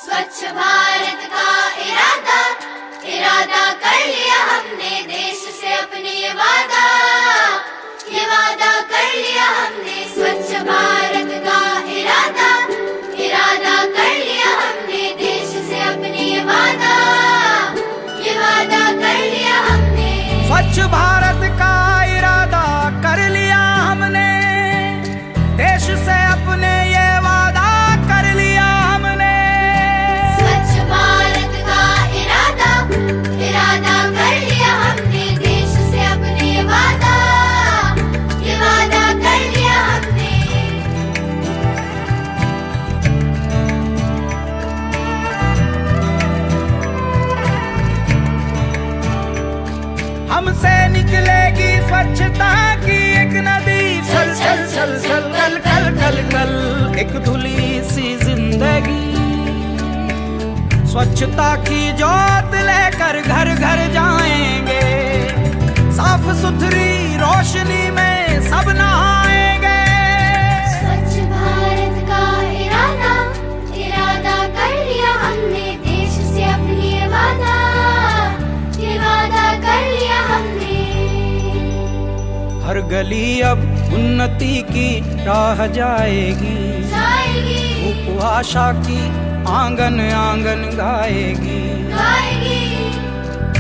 स्वच्छ भारत का इरादा इरादा कर लिया हमने, देश से अपने ये वादा कर लिया हमने। स्वच्छ भारत का इरादा इरादा कर लिया हमने, देश से अपने ये वादा कर लिया हमने। स्वच्छ भारत का इरादा कर लिया हमने, देश से अपने ये वादा कर लिया हमने। स्वच्छ भारत का इरादा इरादा कर लिया हमने, देश से अपने ये वादा कर लिया हमने। हमसे निकलेगी स्वच्छता की एक नदी, छल छल छल छल कल कल कल कल एक धुली सी जिंदगी। स्वच्छता की जोत लेकर घर घर जाएंगे, साफ सुथरी रोशनी में सब नहाएंगे। स्वच्छ भारत का इरादा इरादा कर लिया हमने, देश से अपनी ये वादा कर लिया हमने। हर गली अब उन्नति की राह जाएगी, धूप आशा की आंगन आंगन गाएगी।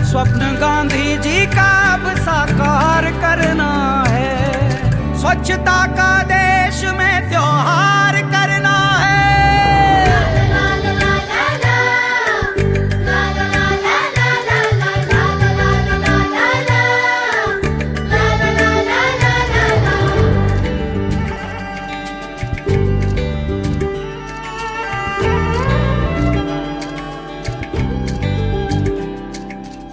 स्वप्न गांधी जी का अब साकार करना है, स्वच्छता का देश में त्योहार करना है।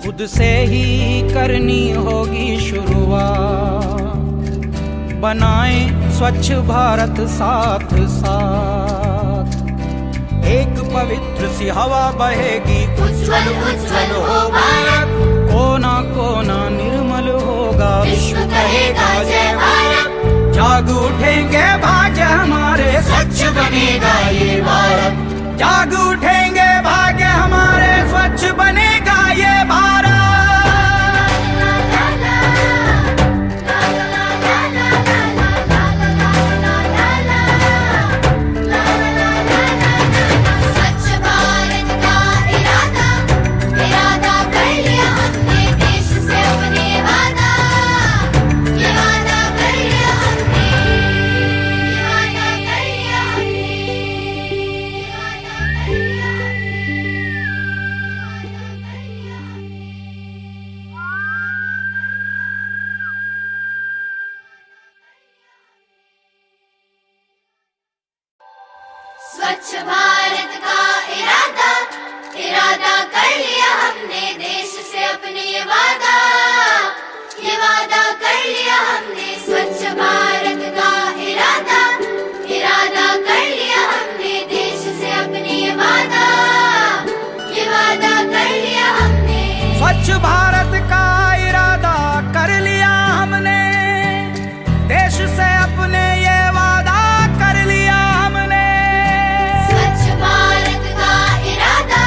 खुद से ही करनी होगी शुरुआत, बनाएं स्वच्छ भारत साथ साथ। एक पवित्र सी हवा बहेगी, उज्ज्वल उज्ज्वल हो भारत। कोना कोना निर्मल होगा, विश्व कहेगा जय भारत। जाग उठेंगे भाग्य हमारे, स्वच्छ बनेगा ये भारत। जाग उठेंगे भाग्य हमारे, स्वच्छ बनेगा ये भारत। स्वच्छ भारत का इरादा इरादा कर लिया हमने, देश से अपने वादा कर लिया हमने। कर लिया स्वच्छ भारत का इरादा इरादा कर लिया हमने, देश से अपने ये वादा कर लिया हमने। स्वच्छ भारत का इरादा इरादा कर लिया हमने, देश से अपने ये वादा कर लिया हमने। स्वच्छ भारत का इरादा कर लिया हमने, देश से अपने ये वादा कर लिया हमने। स्वच्छ भारत का इरादा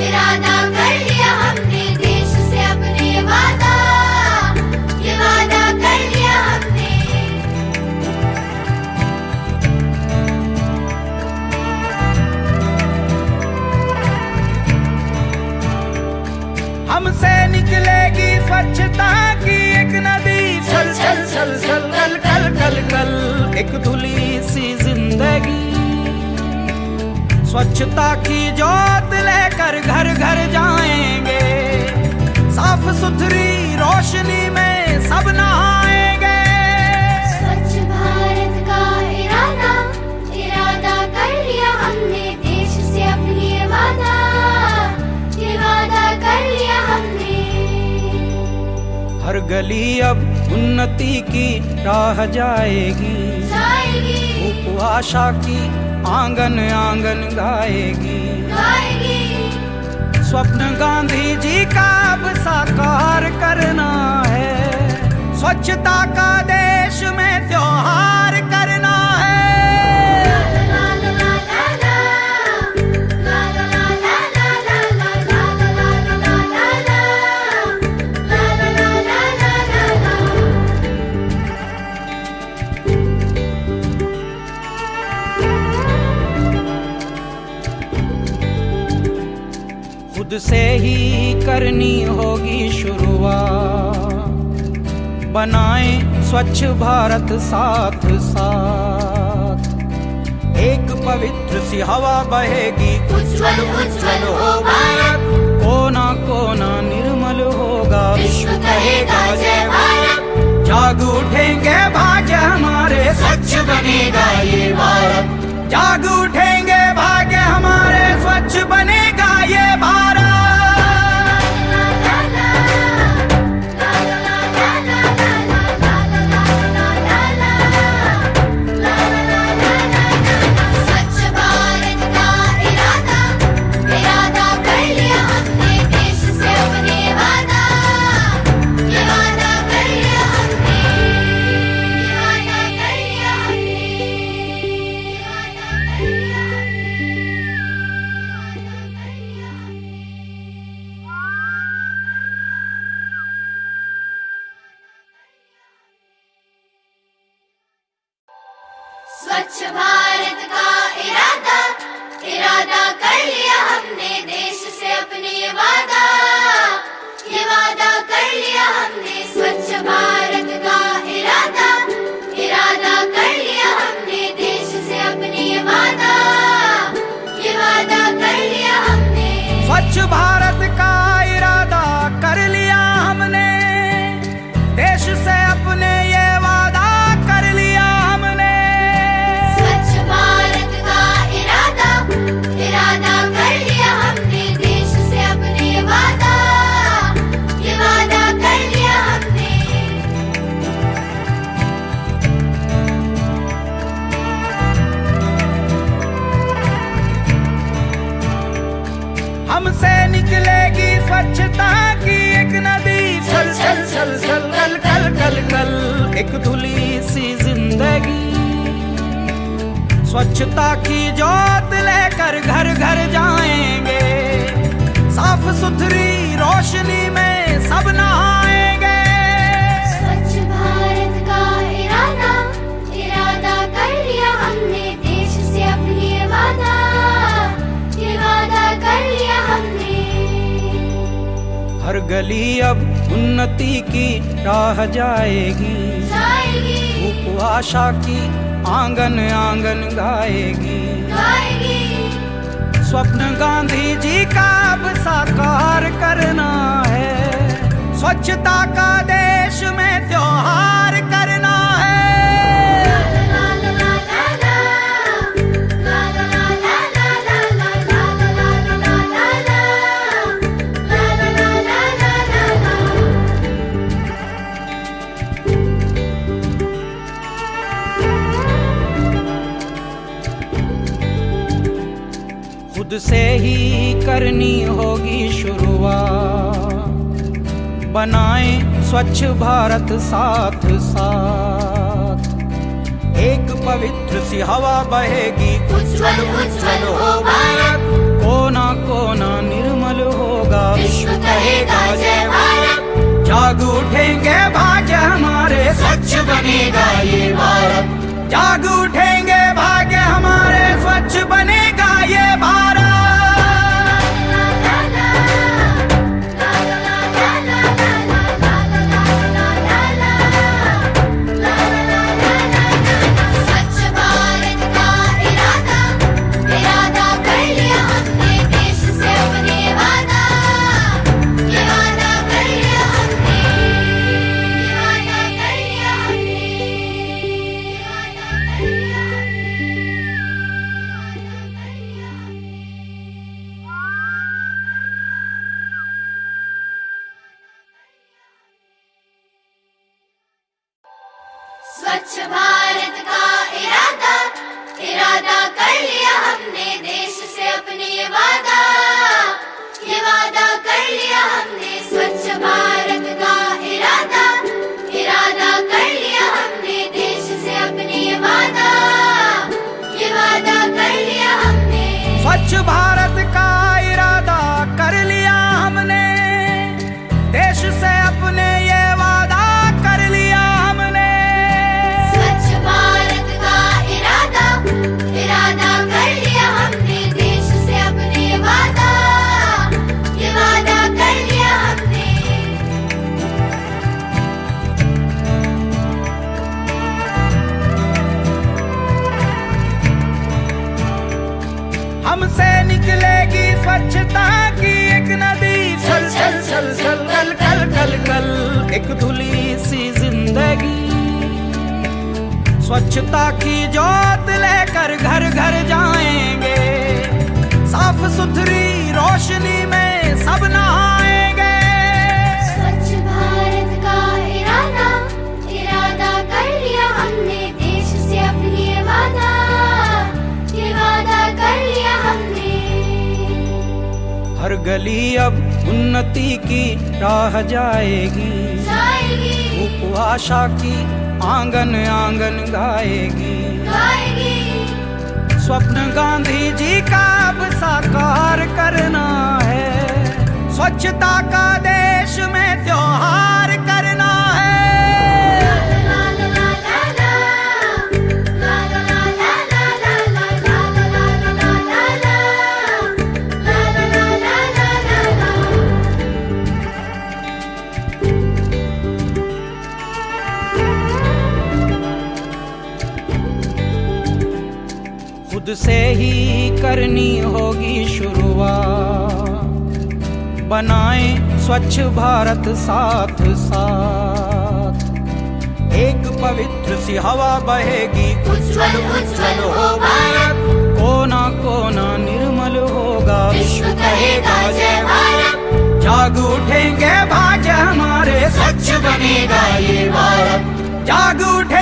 इरादा कर लिया हमने, देश से अपने ये वादा कर लिया हमने। हमसे निकलेगी स्वच्छता की एक नदी, छल छल छल छल कल कल कल कल एक धुली सी जिंदगी। स्वच्छता की जोत लेकर घर घर जाएंगे, साफ सुथरी रोशनी में सब नहाएंगे। स्वच्छ भारत का इरादा इरादा कर लिया हमने, देश से अपनी ये वादा कर लिया हमने। हर गली अब उन्नति की राह जाएगी, धूप आशा की आंगन आंगन गाएगी। स्वप्न गांधी जी का अब साकार करना है, स्वच्छता का देश में त्योहार करना है। खुद से ही करनी होगी शुरुआत, बनाएं स्वच्छ भारत साथ साथ। एक पवित्र सी हवा बहेगी, उज्ज्वल उज्ज्वल हो भारत, कोना कोना निर्मल होगा, विश्व कहेगा जय भारत। जाग उठेंगे भाग्य हमारे, स्वच्छ बनेगा ये भारत, जाग उठेंगे भाग्य हमारे, स्वच्छ बनेगा ये भारत। स्वच्छ भारत का इरादा, इरादा कर लिया हमने, देश से अपने ये वादा कर लिया हमने। स्वच्छ भारत का इरादा, इरादा कर लिया हमने, देश से अपने ये वादा कर लिया हमने। स्वच्छ भारत का इरादा कर लिया हमने, देश से अपने ये वादा कर लिया हमने। इरादा कर लिया हमने, देश से अपने ये वादा कर लिया हमने। हमसे निकलेगी स्वच्छता की एक नदी, चल चल चल चल कल कल कल कल, एक धुली सी जिंदगी। स्वच्छता की जोत लेकर घर घर जाएंगे, साफ सुथरी रोशनी में सब नहाएंगे। स्वच्छ भारत का इरादा, इरादा कर लिया हमने, देश से अपने ये वादा कर लिया हमने। हर गली अब उन्नति की राह जाएगी, धूप आशा की आंगन आंगन गाएगी। स्वप्न गांधी जी का अब साकार करना है, स्वच्छता का देश में त्योहार करना है। खुद से ही करनी होगी शुरुआत, बनाएं स्वच्छ भारत साथ साथ। एक पवित्र सी हवा बहेगी, उज्ज्वल उज्ज्वल हो भारत, कोना कोना निर्मल होगा, विश्व कहेगा जय भारत। जाग उठेंगे भाग्य हमारे, स्वच्छ बनेगा ये भारत, जाग उठेंगे भाग्य हमारे, स्वच्छ बनेगा ये भारत। स्वच्छ भारत का इरादा, इरादा कर लिया हमने, देश से अपने ये वादा कर लिया हमने। स्वच्छ भारत का इरादा, इरादा कर लिया हमने, देश से अपने ये वादा कर लिया हमने। स्वच्छ भारत का इरादा कर लिया हमने, देश से अपने ये वादा कर लिया हमने। स्वच्छ भारत का इरादा, इरादा कर लिया हमने, देश से अपने ये वादा हमसे निकलेगी स्वच्छता की एक नदी, छल छल छल छल कल कल कल कल एक धुली सी जिंदगी। स्वच्छता की जोत लेकर घर घर जाएंगे, साफ सुथरी रोशनी में सब नहाएंगे। स्वच्छ भारत का इरादा, इरादा कर लिया हमने, देश से अपनी ये वादा कर लिया हमने। हर गली अब उन्नति की राह जाएगी, धूप आशा की आंगन आंगन गाएगी। स्वप्न गांधी जी का अब साकार करना है, स्वच्छता का देश में त्योहार करना है। खुद से ही करनी होगी शुरुआत, बनाएं स्वच्छ भारत साथ साथ। एक पवित्र सी हवा बहेगी, उज्जवल उज्जवल हो भारत। कोना कोना निर्मल होगा, विश्व कहेगा जय भारत। जाग उठेंगे भाग्य हमारे, स्वच्छ बनेगा ये भारत। जाग उठे